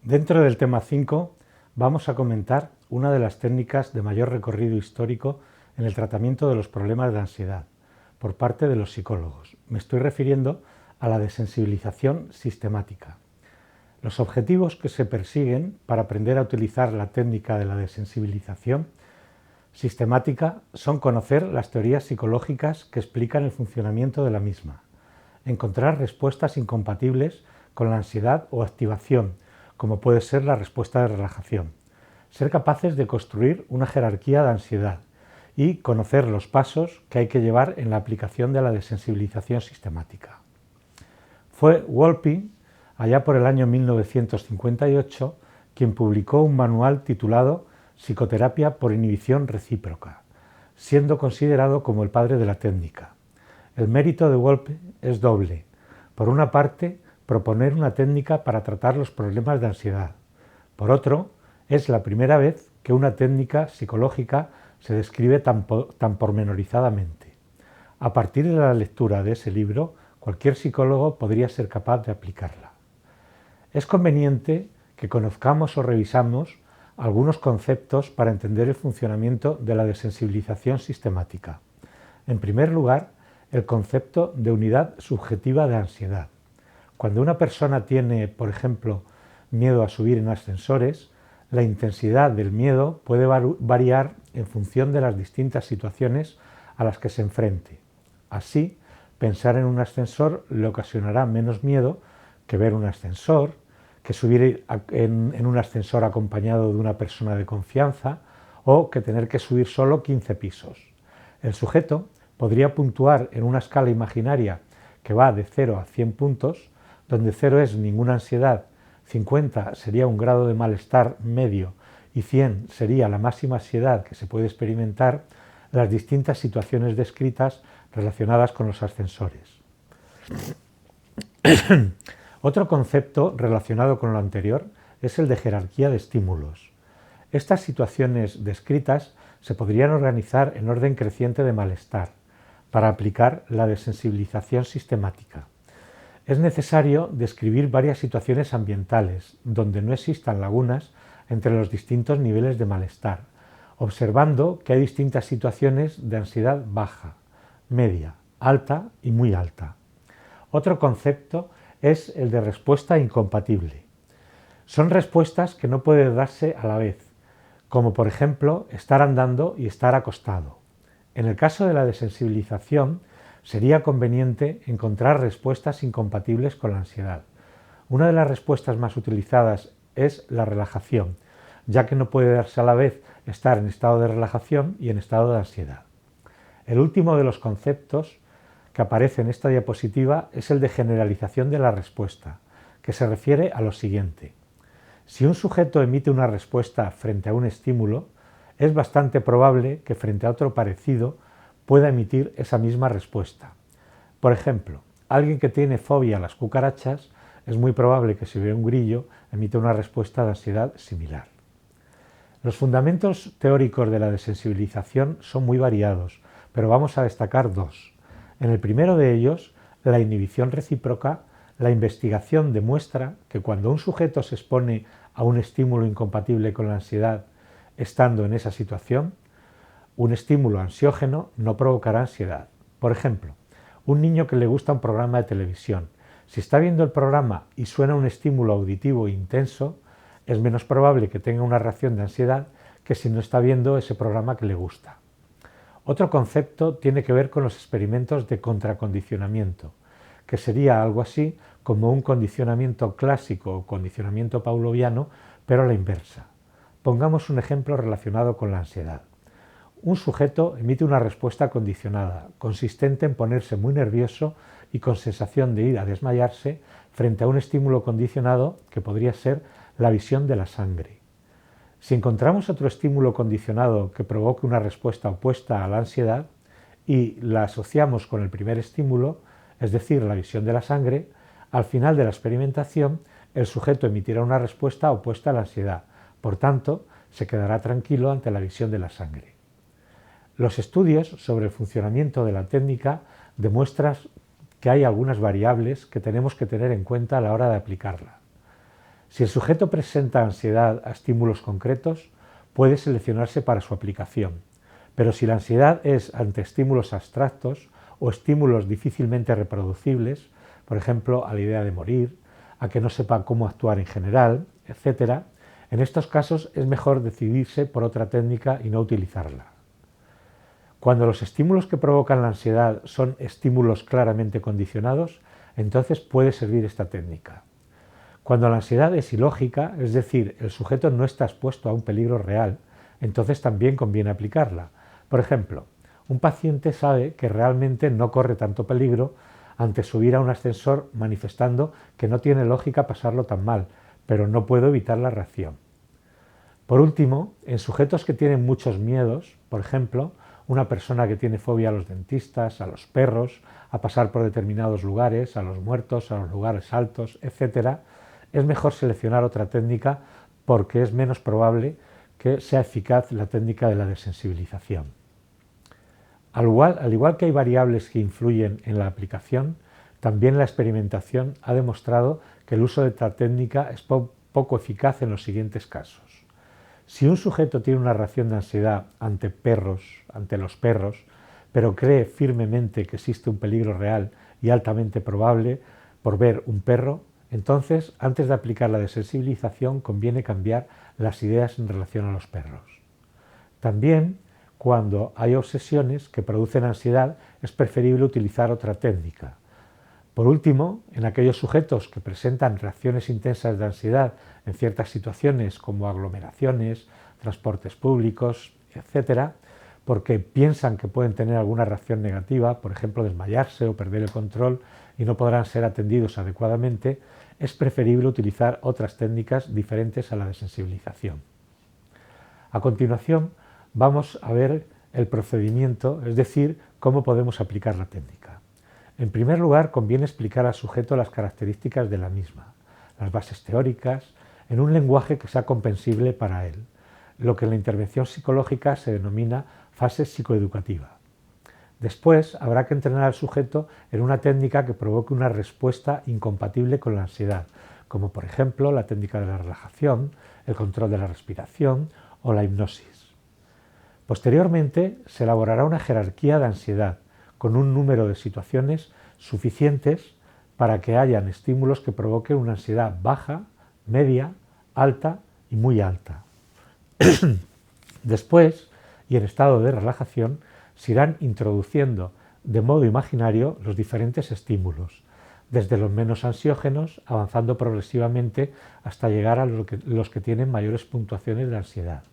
Dentro del tema 5 vamos a comentar una de las técnicas de mayor recorrido histórico en el tratamiento de los problemas de ansiedad por parte de los psicólogos. Me estoy refiriendo a la desensibilización sistemática. Los objetivos que se persiguen para aprender a utilizar la técnica de la desensibilización sistemática son conocer las teorías psicológicas que explican el funcionamiento de la misma, encontrar respuestas incompatibles con la ansiedad o activación, como puede ser la respuesta de relajación, ser capaces de construir una jerarquía de ansiedad y conocer los pasos que hay que llevar en la aplicación de la desensibilización sistemática. Fue Wolpe, allá por el año 1958, quien publicó un manual titulado Psicoterapia por inhibición recíproca, siendo considerado como el padre de la técnica. El mérito de Wolpe es doble. Por una parte, proponer una técnica para tratar los problemas de ansiedad. Por otro, es la primera vez que una técnica psicológica se describe tan pormenorizadamente. A partir de la lectura de ese libro, cualquier psicólogo podría ser capaz de aplicarla. Es conveniente que conozcamos o revisamos algunos conceptos para entender el funcionamiento de la desensibilización sistemática. En primer lugar, el concepto de unidad subjetiva de ansiedad. Cuando una persona tiene, por ejemplo, miedo a subir en ascensores, la intensidad del miedo puede variar en función de las distintas situaciones a las que se enfrente. Así, pensar en un ascensor le ocasionará menos miedo que ver un ascensor, que subir en un ascensor acompañado de una persona de confianza o que tener que subir solo 15 pisos. El sujeto podría puntuar en una escala imaginaria que va de 0 a 100 puntos, donde 0 es ninguna ansiedad, 50 sería un grado de malestar medio y 100 sería la máxima ansiedad que se puede experimentar, las distintas situaciones descritas relacionadas con los ascensores. Otro concepto relacionado con lo anterior es el de jerarquía de estímulos. Estas situaciones descritas se podrían organizar en orden creciente de malestar para aplicar la desensibilización sistemática. Es necesario describir varias situaciones ambientales donde no existan lagunas entre los distintos niveles de malestar, observando que hay distintas situaciones de ansiedad baja, media, alta y muy alta. Otro concepto es el de respuesta incompatible. Son respuestas que no pueden darse a la vez, como por ejemplo estar andando y estar acostado. En el caso de la desensibilización, sería conveniente encontrar respuestas incompatibles con la ansiedad. Una de las respuestas más utilizadas es la relajación, ya que no puede darse a la vez estar en estado de relajación y en estado de ansiedad. El último de los conceptos que aparece en esta diapositiva es el de generalización de la respuesta, que se refiere a lo siguiente. Si un sujeto emite una respuesta frente a un estímulo, es bastante probable que frente a otro parecido pueda emitir esa misma respuesta. Por ejemplo, alguien que tiene fobia a las cucarachas es muy probable que si ve un grillo emita una respuesta de ansiedad similar. Los fundamentos teóricos de la desensibilización son muy variados, pero vamos a destacar dos. En el primero de ellos, la inhibición recíproca, la investigación demuestra que cuando un sujeto se expone a un estímulo incompatible con la ansiedad estando en esa situación, un estímulo ansiógeno no provocará ansiedad. Por ejemplo, un niño que le gusta un programa de televisión, si está viendo el programa y suena un estímulo auditivo intenso, es menos probable que tenga una reacción de ansiedad que si no está viendo ese programa que le gusta. Otro concepto tiene que ver con los experimentos de contracondicionamiento, que sería algo así como un condicionamiento clásico o condicionamiento pavloviano, pero a la inversa. Pongamos un ejemplo relacionado con la ansiedad. Un sujeto emite una respuesta condicionada, consistente en ponerse muy nervioso y con sensación de ir a desmayarse frente a un estímulo condicionado que podría ser la visión de la sangre. Si encontramos otro estímulo condicionado que provoque una respuesta opuesta a la ansiedad y la asociamos con el primer estímulo, es decir, la visión de la sangre, al final de la experimentación el sujeto emitirá una respuesta opuesta a la ansiedad, por tanto, se quedará tranquilo ante la visión de la sangre. Los estudios sobre el funcionamiento de la técnica demuestran que hay algunas variables que tenemos que tener en cuenta a la hora de aplicarla. Si el sujeto presenta ansiedad a estímulos concretos, puede seleccionarse para su aplicación, pero si la ansiedad es ante estímulos abstractos o estímulos difícilmente reproducibles, por ejemplo, a la idea de morir, a que no sepa cómo actuar en general, etc., en estos casos es mejor decidirse por otra técnica y no utilizarla. Cuando los estímulos que provocan la ansiedad son estímulos claramente condicionados, entonces puede servir esta técnica. Cuando la ansiedad es ilógica, es decir, el sujeto no está expuesto a un peligro real, entonces también conviene aplicarla. Por ejemplo, un paciente sabe que realmente no corre tanto peligro ante subir a un ascensor manifestando que no tiene lógica pasarlo tan mal, pero no puedo evitar la reacción. Por último, en sujetos que tienen muchos miedos, por ejemplo, una persona que tiene fobia a los dentistas, a los perros, a pasar por determinados lugares, a los muertos, a los lugares altos, etc., es mejor seleccionar otra técnica porque es menos probable que sea eficaz la técnica de la desensibilización. Al igual que hay variables que influyen en la aplicación, también la experimentación ha demostrado que el uso de esta técnica es poco eficaz en los siguientes casos. Si un sujeto tiene una reacción de ansiedad ante los perros, pero cree firmemente que existe un peligro real y altamente probable por ver un perro, entonces, antes de aplicar la desensibilización, conviene cambiar las ideas en relación a los perros. También, cuando hay obsesiones que producen ansiedad, es preferible utilizar otra técnica. Por último, en aquellos sujetos que presentan reacciones intensas de ansiedad en ciertas situaciones como aglomeraciones, transportes públicos, etc., porque piensan que pueden tener alguna reacción negativa, por ejemplo desmayarse o perder el control y no podrán ser atendidos adecuadamente, es preferible utilizar otras técnicas diferentes a la desensibilización. A continuación, vamos a ver el procedimiento, es decir, cómo podemos aplicar la técnica. En primer lugar, conviene explicar al sujeto las características de la misma, las bases teóricas, en un lenguaje que sea comprensible para él, lo que en la intervención psicológica se denomina fase psicoeducativa. Después, habrá que entrenar al sujeto en una técnica que provoque una respuesta incompatible con la ansiedad, como por ejemplo la técnica de la relajación, el control de la respiración o la hipnosis. Posteriormente, se elaborará una jerarquía de ansiedad, con un número de situaciones suficientes para que hayan estímulos que provoquen una ansiedad baja, media, alta y muy alta. Después, y en estado de relajación, se irán introduciendo de modo imaginario los diferentes estímulos, desde los menos ansiógenos, avanzando progresivamente hasta llegar a los que tienen mayores puntuaciones de ansiedad.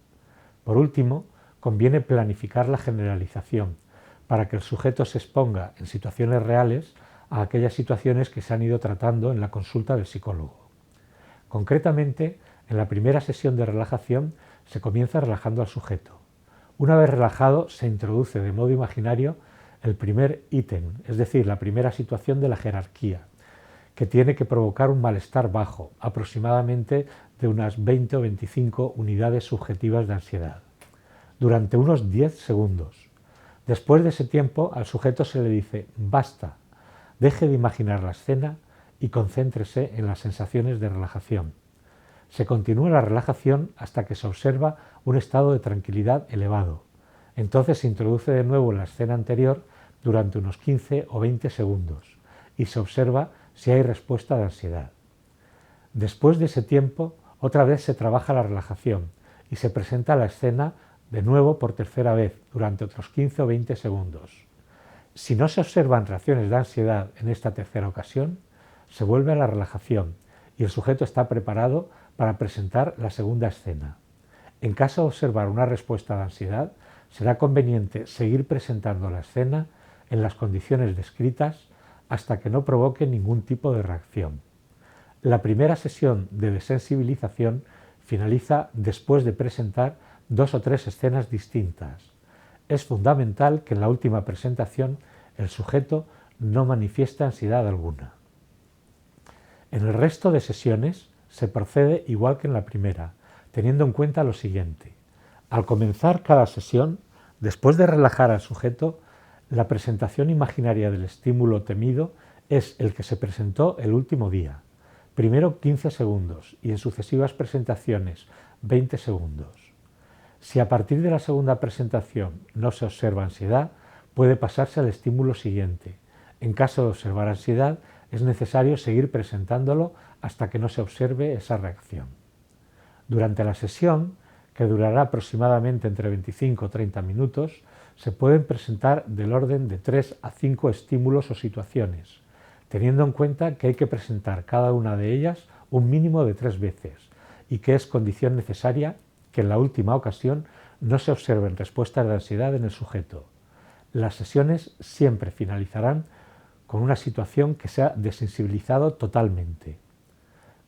Por último, conviene planificar la generalización, para que el sujeto se exponga en situaciones reales a aquellas situaciones que se han ido tratando en la consulta del psicólogo. Concretamente, en la primera sesión de relajación se comienza relajando al sujeto. Una vez relajado, se introduce de modo imaginario el primer ítem, es decir, la primera situación de la jerarquía, que tiene que provocar un malestar bajo, aproximadamente de unas 20 o 25 unidades subjetivas de ansiedad, durante unos 10 segundos. Después de ese tiempo, al sujeto se le dice «basta», deje de imaginar la escena y concéntrese en las sensaciones de relajación. Se continúa la relajación hasta que se observa un estado de tranquilidad elevado. Entonces se introduce de nuevo la escena anterior durante unos 15 o 20 segundos y se observa si hay respuesta de ansiedad. Después de ese tiempo, otra vez se trabaja la relajación y se presenta la escena de nuevo por tercera vez durante otros 15 o 20 segundos. Si no se observan reacciones de ansiedad en esta tercera ocasión, se vuelve a la relajación y el sujeto está preparado para presentar la segunda escena. En caso de observar una respuesta de ansiedad, será conveniente seguir presentando la escena en las condiciones descritas hasta que no provoque ningún tipo de reacción. La primera sesión de desensibilización finaliza después de presentar 2 o 3 escenas distintas. Es fundamental que en la última presentación el sujeto no manifieste ansiedad alguna. En el resto de sesiones se procede igual que en la primera, teniendo en cuenta lo siguiente. Al comenzar cada sesión, después de relajar al sujeto, la presentación imaginaria del estímulo temido es el que se presentó el último día. primero 15 segundos y en sucesivas presentaciones 20 segundos. Si a partir de la segunda presentación no se observa ansiedad, puede pasarse al estímulo siguiente. En caso de observar ansiedad, es necesario seguir presentándolo hasta que no se observe esa reacción. Durante la sesión, que durará aproximadamente entre 25 o 30 minutos, se pueden presentar del orden de 3 a 5 estímulos o situaciones, teniendo en cuenta que hay que presentar cada una de ellas un mínimo de 3 veces y que es condición necesaria que en la última ocasión no se observen respuestas de ansiedad en el sujeto. Las sesiones siempre finalizarán con una situación que se ha desensibilizado totalmente.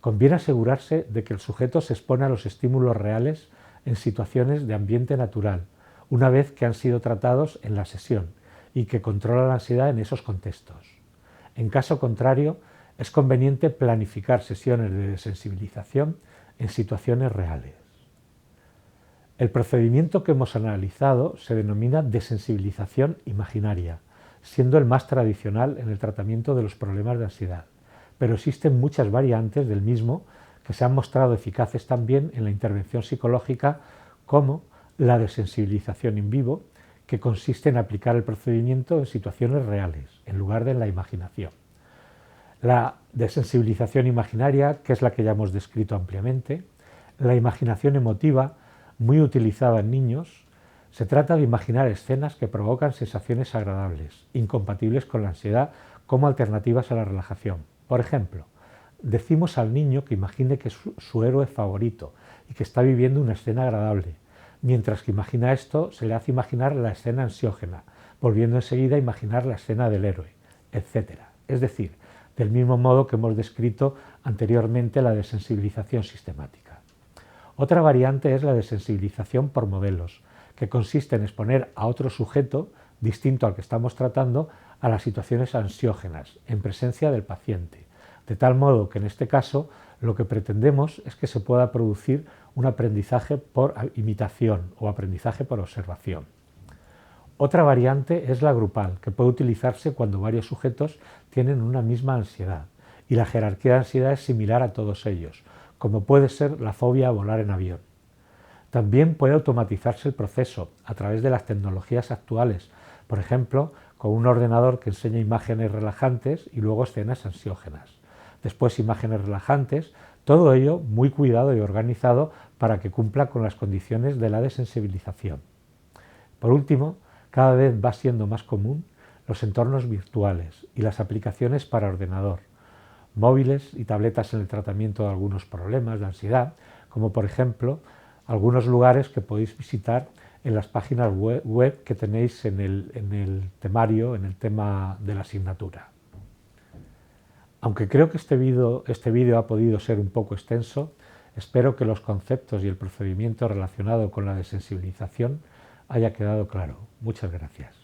Conviene asegurarse de que el sujeto se expone a los estímulos reales en situaciones de ambiente natural, una vez que han sido tratados en la sesión y que controla la ansiedad en esos contextos. En caso contrario, es conveniente planificar sesiones de desensibilización en situaciones reales. El procedimiento que hemos analizado se denomina desensibilización imaginaria, siendo el más tradicional en el tratamiento de los problemas de ansiedad, pero existen muchas variantes del mismo que se han mostrado eficaces también en la intervención psicológica, como la desensibilización in vivo, que consiste en aplicar el procedimiento en situaciones reales, en lugar de en la imaginación. La desensibilización imaginaria, que es la que ya hemos descrito ampliamente, la imaginación emotiva, muy utilizada en niños, se trata de imaginar escenas que provocan sensaciones agradables, incompatibles con la ansiedad, como alternativas a la relajación. Por ejemplo, decimos al niño que imagine que es su héroe favorito y que está viviendo una escena agradable. Mientras que imagina esto, se le hace imaginar la escena ansiógena, volviendo enseguida a imaginar la escena del héroe, etc. Es decir, del mismo modo que hemos descrito anteriormente la desensibilización sistemática. Otra variante es la desensibilización por modelos, que consiste en exponer a otro sujeto, distinto al que estamos tratando, a las situaciones ansiógenas, en presencia del paciente, de tal modo que en este caso lo que pretendemos es que se pueda producir un aprendizaje por imitación o aprendizaje por observación. Otra variante es la grupal, que puede utilizarse cuando varios sujetos tienen una misma ansiedad y la jerarquía de ansiedad es similar a todos ellos, como puede ser la fobia a volar en avión. También puede automatizarse el proceso a través de las tecnologías actuales, por ejemplo, con un ordenador que enseña imágenes relajantes y luego escenas ansiógenas. Después imágenes relajantes, todo ello muy cuidado y organizado para que cumpla con las condiciones de la desensibilización. Por último, cada vez va siendo más común los entornos virtuales y las aplicaciones para ordenador, móviles y tabletas en el tratamiento de algunos problemas de ansiedad, como por ejemplo algunos lugares que podéis visitar en las páginas web que tenéis en el temario, en el tema de la asignatura. Aunque creo que este vídeo ha podido ser un poco extenso, espero que los conceptos y el procedimiento relacionado con la desensibilización haya quedado claro. Muchas gracias.